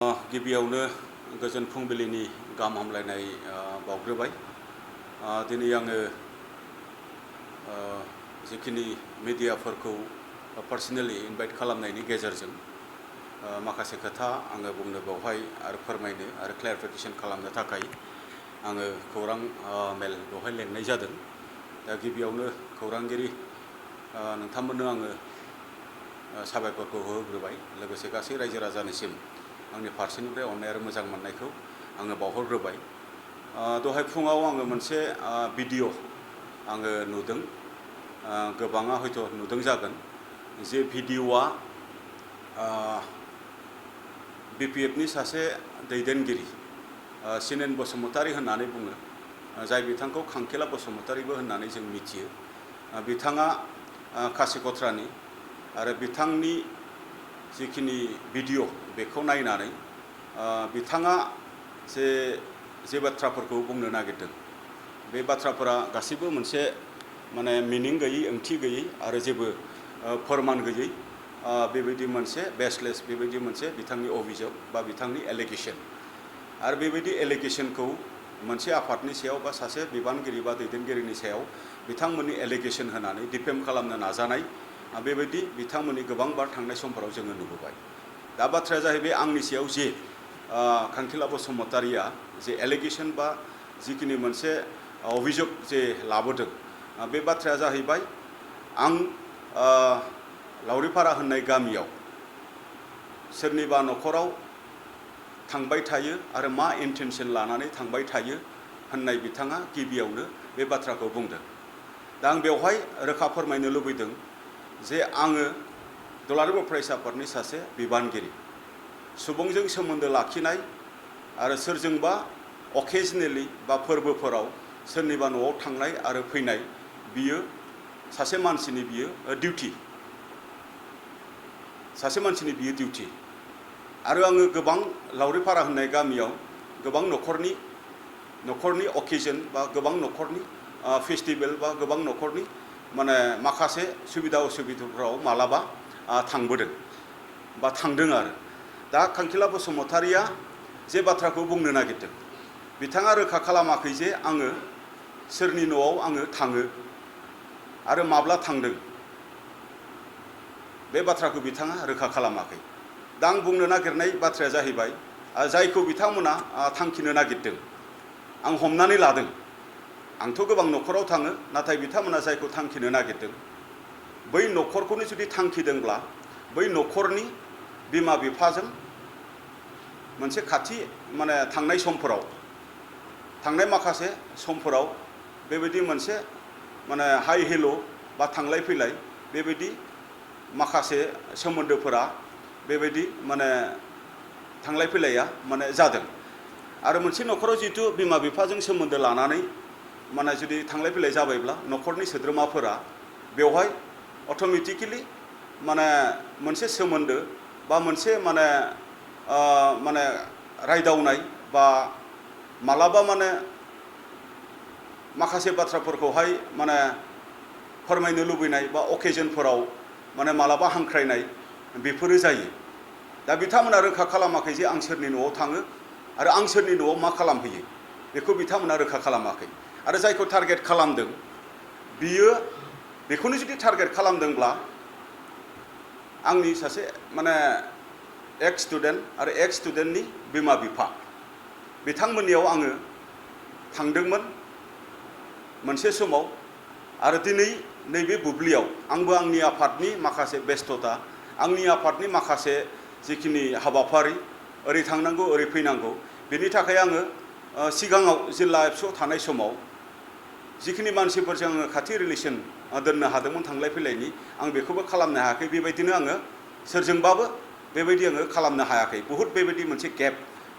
गिबियावनो गोजोन फुंबिलिनि गाहाम हामलायनाय बावग्रोबाय। दिनै आङो जिखिनि मिडियाफोरखौ पार्सनेलि इनभाइट खालामनायनि गेजेरजों माखासे खोथा आङो बुंनो बेवहाय आरो फोरमायनो आरो क्लेरिफिकेसन खालामनो थाखाय आङो खौरां मेल बेवहाय लेंनाय जादों। दा गिबियावनो खौरांगिरि नोंथांमोननो आङो साबायखरखौ होग्रोबाय, लोगोसे गासै रायजो राजानिसिम आंनि फारसेनिफ्राय अननाय आरो मोजां मोननायखौ आङो बावहरग्रोबाय। दहाय फुङाव आङो मोनसे भिडिअ' आङो नुदों, गोबाङा हयथ' नुदों जागोन। जे भिडिअ'आ BPFनि सासे दैदेनगिरि सिनेन बसुमतारी होननानै बुङो, जाय बिथांखौ खांखेला बसुमतारीबो होननानै जों मिथियो। बिथाङा खासिक'त्रानि आरो बिथांनि जिखिनि भिडिअ' बेखौ नायनानै बिथाङा जे बाथ्राफोरखौ बुंनो नागिरदों, बे बाथ्राफोरा गासैबो मोनसे माने मिनिं गैयै, ओंथि गैयै आरो जेबो फोरमान गैयै, बेबायदि मोनसे बेसलेस बेबायदि मोनसे बिथांनि अभियोग बा बिथांनि एलिगेशन। आरो बेबायदि एलिगेशनखौ मोनसे आफादनि सायाव बा सासे बिबानगिरि बा दैदेनगिरिनि सायाव बिथांमोननि एलिगेशन होनानै डिफेम खालामनो नाजानाय, बेबायदि बिथांमोननि गोबांबार थांनाय समफोराव जोङो नुबोबाय। दा बाथ्राया जाहैबाय आंनि सायाव जे खांखेला बसुमतारीया जे एलिगेशन बा जिखिनि मोनसे अभियोग जे लाबोदों, बे बाथ्राया जाहैबाय आं लावरिपारा होननाय गामियाव सोरनिबा न'खराव थांबाय थायो आरो मा इन्टेनसन लानानै थांबाय थायो होननाय बिथाङा गिबियावनो बे बाथ्राखौ बुंदों। दा आं बेवहाय रोखा फोरमायनो लुबैदों जे आङो दुलाराय बर' फरायसा आफादनि सासे बिबानगिरि, सुबुंजों सोमोन्दो लाखिनाय आरो सोरजोंबा अकेजनेलि बा फोरबोफोराव सोरनिबा न'आव थांनाय आरो फैनाय, बियो सासे मानसिनि बियो डिउटि, सासे मानसिनि बियो डिउटि। आरो आङो गोबां लावरिपारा होननाय गामियाव गोबां न'खरनि अकेजन बा गोबां न'खरनि फेस्टिभेल बा गोबां न'खरनि माने माखासे सुबिदा असुबिदाफोराव मालाबा थांबोदों बा थांदों आरो। दा खांखेला बसुमतारीया जे बाथ्राखौ बुंनो नागिरदों, बिथाङा रोखा खालामाखै जे आङो सोरनि न'आव आङो थाङो आरो माब्ला थांदों, बे बाथ्राखौ बिथाङा रोखा खालामाखै। दा आं बुंनो नागिरनाय बाथ्राया जाहैबाय जायखौ बिथांमोना थांखिनो नागिरदों, आं हमनानै लादों। आंथ' गोबां न'खराव थाङो, नाथाय बिथांमोना जायखौ थांखिनो नागिरदों, बै न'खरखौनो जुदि थांखिदोंब्ला बै न'खरनि बिमा बिफाजों मोनसे खाथि माने थांनाय माखासे समफोराव बेबायदि मोनसे माने हाइ हेल' बा थांलाय फैलाय बेबायदि माखासे सोमोन्दोफोरा बेबायदि माने थांलाय फैलाया माने जादों। आरो मोनसे न'खराव जिहेतु बिमा बिफाजों सोमोन्दो लानानै माने जुदि थांलाय फैलाय जाबायब्ला न'खरनि सोद्रोमाफोरा बेवहाय अट'मेटिकेलि माने मोनसे सोमोन्दो बा मोनसे माने रायदावनाय बा मालाबा माने माखासे बाथ्राफोरखौहाय माने फोरमायनो लुबैनाय बा अकेजनफोराव माने मालाबा हांख्रायनाय, बेफोरो जायो। दा बिथांमोना रोखा खालामाखै जे आं सोरनि न'आव थाङो आरो आं सोरनि न'आव मा खालामहैयो, बेखौ बिथांमोना रोखा खालामाखै। आरो जायखौ टारगेट खालामदों, बियो बेखौनो जुदि टारगेट खालामदोंब्ला आंनि सासे माने एक्स स्टुडेन्ट आरो एक्स स्टुडेन्टनि बिमा बिफा, बिथांमोननियाव आङो थांदोंमोन मोनसे समाव। आरो दिनै नैबे बुब्लियाव आंबो आंनि आफादनि माखासे बेस्थता, आंनि आफादनि माखासे जिखिनि हाबाफारि, ओरै थांनांगौ ओरै फैनांगौ, बेनि थाखाय आङो सिगाङाव जिल्ला एबसुआव थानाय समाव जिखिनि मानसिफोरजों आङो खाथि रिलेसन दोननो हादोंमोन थांलाय फैलायनि, आं बेखौबो खालामनो हायाखै। बेबायदिनो आङो सोरजोंबाबो बेबायदि आङो खालामनो हायाखै। बहुद बेबायदि मोनसे गेप,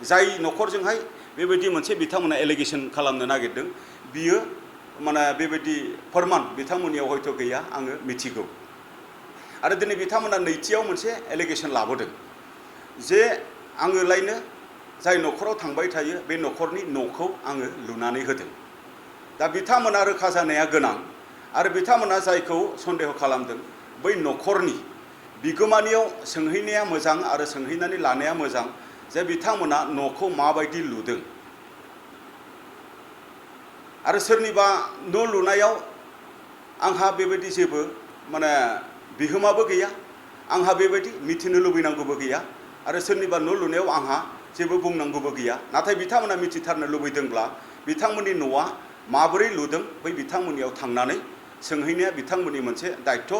जाय न'खरजोंहाय बेबायदि मोनसे बिथांमोना एलिगेशन खालामनो नागिरदों, बियो माने बेबायदि फोरमान बिथांमोननियाव हयथ' गैया, आङो मिथिगौ। आरो दिनै बिथांमोना नैथियाव मोनसे एलिगेशन लाबोदों जे आङोलायनो जाय न'खराव थांबाय थायो बे न'खरनि न'खौ आङो लुनानै होदों। दा बिथांमोना रोखा जानाया गोनां। आरो बिथांमोना जायखौ सन्देह खालामदों, बै न'खरनि बिगोमानियाव सोंहैनाया मोजां आरो सोंहैनानै लानाया मोजां जे बिथांमोना न'खौ माबायदि लुदों आरो सोरनिबा न' लुनायाव आंहा बेबायदि जेबो माने बिहोमाबो गैया आंहा बेबायदि मिथिनो लुबैनांगौबो गैया आरो सोरनिबा न' लुनायाव आंहा जेबो बुंनांगौबो गैया नाथाय बिथांमोना मिथिथारनो लुबैदोंब्ला बिथांमोननि न'आ माबोरै लुदों बै बिथांमोननियाव थांनानै सोंहैनाया बिथांमोननि मोनसे दायित्व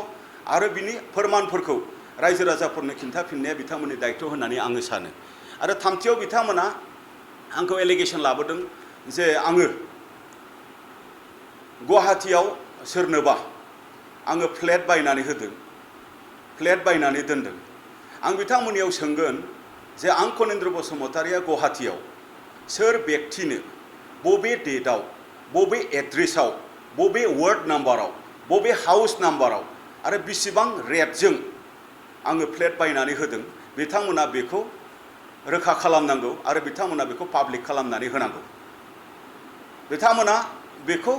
आरो बिनि फोरमानफोरखौ रायजो राजाफोरनो खिन्थाफिननाया बिथांमोननि दायित्व होननानै आङो सानो आरो थामथियाव बिथांमोना आंखौ एलिगेसन लाबोदों जे आङो गुवाहाटीयाव सोरनोबा आङो फ्लेट बायनानै होदों फ्लेट बायनानै दोनदों आं बिथांमोननियाव सोंगोन जे आं कनिन्द्र बसुमतारिया गुवाहाटीयाव सोर व्यक्तिनो बबे डेटआव बबे एड्रेसाव बबे वार्ड नाम्बाराव बबे हाउस नाम्बाराव आरो बिसिबां रेटजों आङो फ्लेट बायनानै होदों बिथांमोना बेखौ रोखा खालामनांगौ आरो बिथांमोना बेखौ पाब्लिक खालामनानै होनांगौ बिथांमोना बेखौ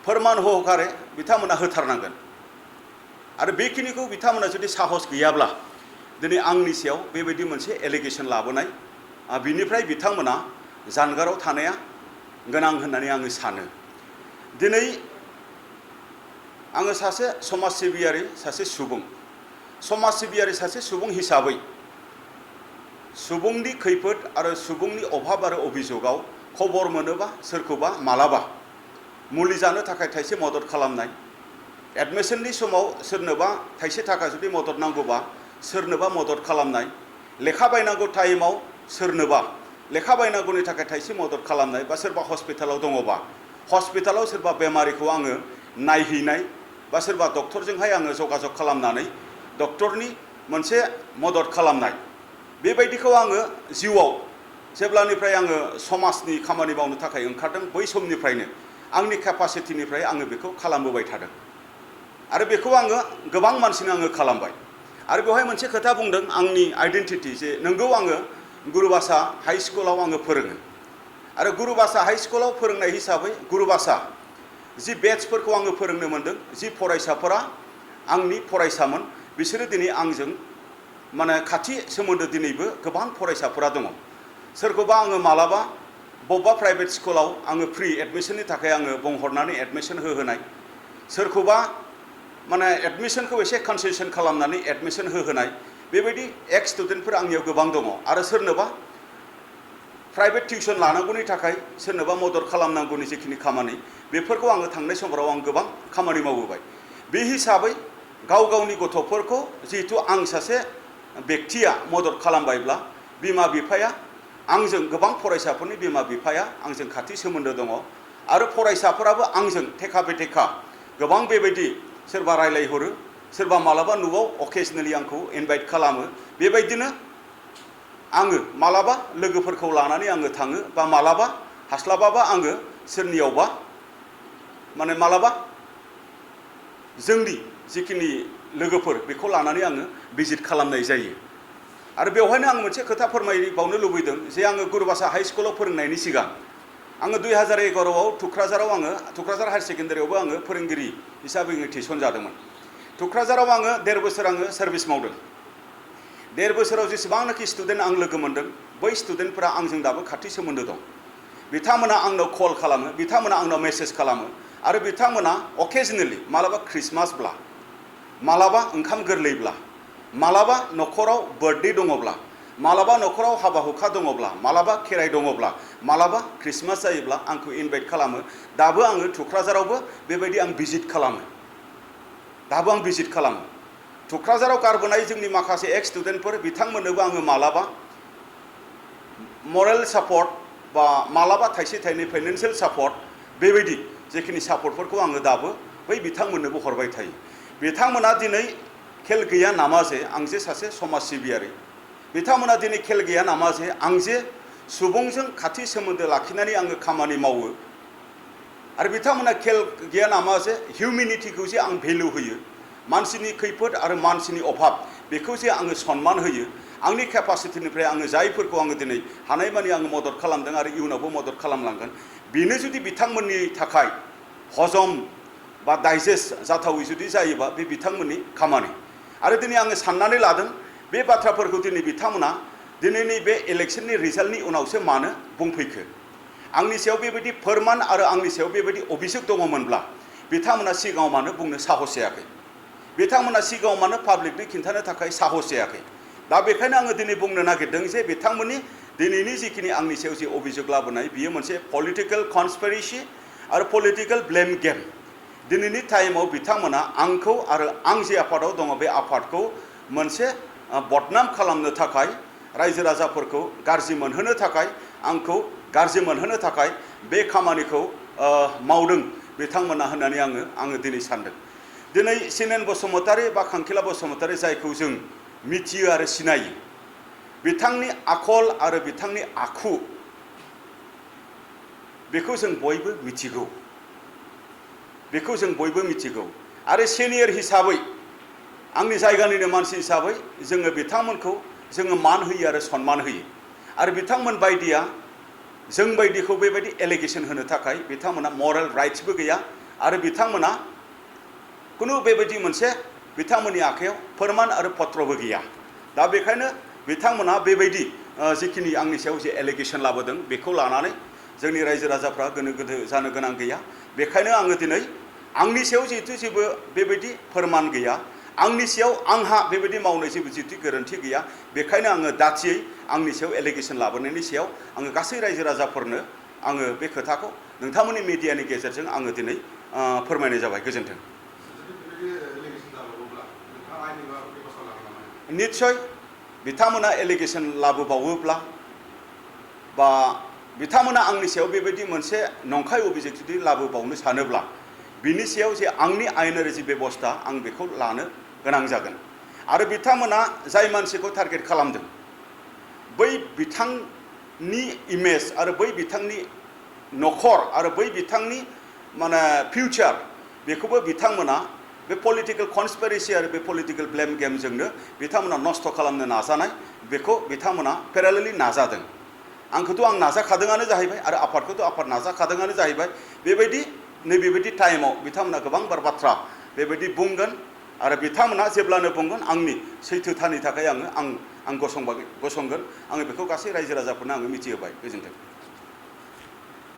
फोरमान होखारे बिथांमोना होथारनांगोन आरो बेखिनिखौ बिथांमोना जुदि साहस गैयाब्ला दिनै आंनि सायाव बेबायदि मोनसे एलिगेसन लाबोनाय बिनिफ्राय बिथांमोना जानगाराव थानाया गोनां होननानै आङो सानो दिनै आङो सासे समाज सिबियारि सासे सुबुं हिसाबै सुबुंनि खैफोद आरो सुबुंनि अभाब आरो अभियोगाव खबर मोनोबा सोरखौबा मालाबा मुलि जानो थाखाय थाइसे मदद खालामनाय एडमिशननि समाव सोरनोबा थाइसे थाखा जुदि मदद नांगौबा सोरनोबा मदद खालामनाय लेखा बायनांगौ टाइमाव सोरनोबा लेखा बायनांगौनि थाखाय थाइसे मदद खालामनाय बा सोरबा हस्पिटालाव दङबा हस्पिटालाव सोरबा बेमारिखौ आङो नायहैनाय बा सोरबा डक्टरजोंहाय आङो जगाजग खालामनानै डक्टरनि मोनसे मदद खालामनाय बेबायदिखौ आङो जिउआव जेब्लानिफ्राय आङो समाजनि खामानि मावनो थाखाय ओंखारदों बै समनिफ्रायनो आंनि केपासिटिनिफ्राय आङो बेखौ खालामबोबाय थादों आरो बेखौ आङो गोबां मानसिनो आङो खालामबाय आरो बेवहाय मोनसे खोथा बुंदों आंनि आइडेन्टिटि जे नोंगौ आङो गुरुबासा हाई स्कुलाव आङो फोरोङो आरो गुरुबासा हाई स्कुलाव फोरोंनाय हिसाबै गुरुबासा जि बेट्सफोरखौ आङो फोरोंनो मोनदों जि फरायसाफोरा आंनि फरायसामोन बिसोरो दिनै आंजों माने खाथि सोमोन्दो दिनैबो गोबां फरायसाफोरा दङ सोरखौबा आङो मालाबा बबेबा प्राइभेट स्कुलाव आङो फ्रि एडमिशननि थाखाय आङो बुंहरनानै एडमिशन होहोनाय सोरखौबा माने एडमिशनखौ एसे कनसेसन खालामनानै एडमिशन होहोनाय बेबायदि एक्स स्टुडेन्टफोर आंनियाव गोबां दङ आरो सोरनोबा प्राइभेट टिउसन लानांगौनि थाखाय सोरनोबा मदद खालामनांगौनि जिखिनि खामानि बेफोरखौ आङो थांनाय समफोराव आं गोबां खामानि मावबोबाय बे हिसाबै गाव गावनि गथ'फोरखौ जिहेतु आं सासे व्यक्तिया मदद खालामबायब्ला बिमा बिफाया आंजों गोबां फरायसाफोरनि बिमा बिफाया आंजों खाथि सोमोन्दो दङ आरो फरायसाफोराबो आंजों थेखा बेथेखा गोबां बेबायदि सोरबा रायलायहरो सोरबा मालाबा न'आव अकेजनेलि आंखौ इनभाइट खालामो बेबायदिनो आङो मालाबा लोगोफोरखौ लानानै आङो थाङो बा मालाबा हास्लाबाबा आङो सोरनियावबा माने मालाबा जोंनि जिखिनि लोगोफोर बेखौ लानानै आङो भिजिट खालामनाय जायो आरो बेवहायनो आं मोनसे खोथा फोरमायबावनो लुबैदों जे आङो गुरुबासा हाई स्कुलाव फोरोंनायनि सिगां आङो 2011आव थुक्राझाराव आङो थुक्राझार हायार सेकेन्डारियावबो आङो फोरोंगिरि हिसाबै आङो थिसनजादोंमोन थुक्राझाराव आङो 1.5 बोसोर आङो सार्भिस मावदों 1.5 बोसोराव जेसेबांनाखि स्टुडेन्ट आं लोगो मोनदों बै स्टुडेन्टफोरा आंजों दाबो खाथि सोमोन्दो दं बिथांमोना आंनाव कल खालामो बिथांमोना आंनाव मेसेज खालामो आरो बिथांमोना अकेजनेलि मालाबा क्रिसमासब्ला मालाबा ओंखाम गोरलैब्ला मालाबा न'खराव बार्थडे दङब्ला मालाबा न'खराव हाबा हुखा दङब्ला मालाबा खेराइ दङब्ला मालाबा क्रिसमास जायोब्ला आंखौ इनभाइट खालामो दाबो आङो थुक्राझारावबो बेबायदि आं भिजिट खालामो दाबो आं भिजिट खालामो थुक्राझाराव गारबोनाय जोंनि माखासे एक्स स्टुडेन्टफोर बिथांमोननोबो आङो मालाबा मरेल सापर्ट बा मालाबा थाइसे थाइनै फाइनान्सियेल सापर्ट बेबायदि जेखिनि सापर्टफोरखौ आङो दाबो बै बिथांमोननोबो हरबाय थायो बिथांमोना दिनै खेल गैया नामा जे आं जे सासे समाज सिबियारि बिथांमोना दिनै खेल गैया नामा जे आं जे सुबुंजों खाथि सोमोन्दो लाखिनानै आङो खामानि मावो आरो बिथांमोना खेल गैया नामा जे हिउमेनिटिखौ जे आं भेलु होयो मानसिनि खैफोद आरो मानसिनि अभाब बेखौ जे आङो सनमान होयो आंनि केपासिटिनिफ्राय आङो जायफोरखौ आङो दिनै हानायमानि आङो मदद खालामदों आरो इयुनावबो मदद खालामलांगोन बेनो जुदि बिथांमोननि थाखाय हजम बा डाइजेस्ट जाथावै जुदि जायोबा बे बिथांमोननि खामानि आरो दिनै आङो साननानै लादों बे बाथ्राफोरखौ दिनै बिथांमोना दिनैनि बे इलेक्शननि रिजाल्टनि उनावसो मानो बुंफैखो आंनि सायाव बेबायदि फोरमान आरो आंनि सायाव बेबायदि अभियोग दङमोनब्ला बिथांमोना सिगाङाव मानो बुंनो साहस जायाखै बिथांमोना सिगाङाव मानो पाब्लिकनो खिन्थानो थाखाय साहस जायाखै दा बेखायनो आङो दिनै बुंनो नागिरदों जे बिथांमोननि दिनैनि जिखिनि आंनि सायाव जे अभियोग लाबोनाय बियो मोनसे पलिटिकेल कनस्पिरेसि आरो पलिटिकेल ब्लेम गेम दिनैनि टाइमाव बिथांमोना आंखौ आरो आं जे आफादाव दङ बे आफादखौ मोनसे बदनाम खालामनो थाखाय रायजो राजाफोरखौ गाज्रि मोनहोनो थाखाय आंखौ गाज्रि मोनहोनो थाखाय बे खामानिखौ मावदों बिथांमोना होननानै आङो दिनै सानदों दिनै सिनेन बसुमतारी बा खांखिला बसुमतारी जायखौ जों मिथियो आरो सिनायो बिथांनि आखल आरो बिथांनि आखु बेखौ जों बयबो मिथिगौ बेखौ जों बयबो मिथिगौ आरो सिनियर हिसाबै आंनि जायगानिनो मानसि हिसाबै जोङो बिथांमोनखौ जोङो मान होयो आरो सन्मान होयो आरो बिथांमोन बायदिया जों बायदिखौ बेबायदि एलिगेशन होनो थाखाय बिथांमोना मरेल राइट्सबो गैया आरो बिथांमोना कुनु बेबायदि मोनसे बिथांमोननि आखायाव फोरमान आरो पत्रबो गैया दा बेखायनो बिथांमोना बेबायदि जिखिनि आंनि सायाव जे एलिगेशन लाबोदों बेखौ लानानै जोंनि रायजो राजाफ्रा गोनो गोथो जानो गोनां गैया बेखायनो आङो दिनै आंनि सायाव जिहेतु जेबो बेबायदि फोरमान गैया आंनि सायाव आंहा बेबायदि मावनाय जेबो जिहेतु गोरोन्थि गैया बेखायनो आङो दाथियै आंनि सायाव एलिगेशन लाबोनायनि सायाव आङो गासै रायजो राजाफोरनो आङो बे खोथाखौ नोंथांमोननि मिडियानि गेजेरजों आङो दिनै फोरमायनाय जाबाय गोजोन्थों निस्सय बिथांमोना एलिगेशन लाबोबावोब्ला बा बिथांमोना आंनि सायाव बेबायदि मोनसे नंखाय अभियोग जुदि लाबोबावनो सानोब्ला बिनि सायाव जे आंनि आयेनारि जि बेबस्था आं बेखौ लानो गोनां जागोन आरो बिथांमोना जाय मानसिखौ टारगेट खालामदों बै बिथांनि इमेज आरो बै बिथांनि नखर आरो बै बिथांनि माने फिउचार बेखौबो बिथांमोना बे पलिटिकेल कनस्पिरेसि आरो बे पलिटिकेल ब्लेम गेमजोंनो बिथांमोना नस्थ' खालामनो नाजानाय बेखौ बिथांमोना पेरेलेलि नाजादों आंखौथ' आं नाजाखादोंआनो जाहैबाय आरो आफादखौथ' आफाद नाजाखादोंआनो जाहैबाय बेबायदि नैबेबायदि टाइमाव बिथांमोना गोबांबार बाथ्रा बेबायदि बुंगोन आरो बिथांमोना जेब्लानो बुंगोन आंनि सैथोथानि थाखाय आं गसंगोन आङो बेखौ गासै रायजो राजाफोरनो आङो मिथिहोबाय गोजोन्थों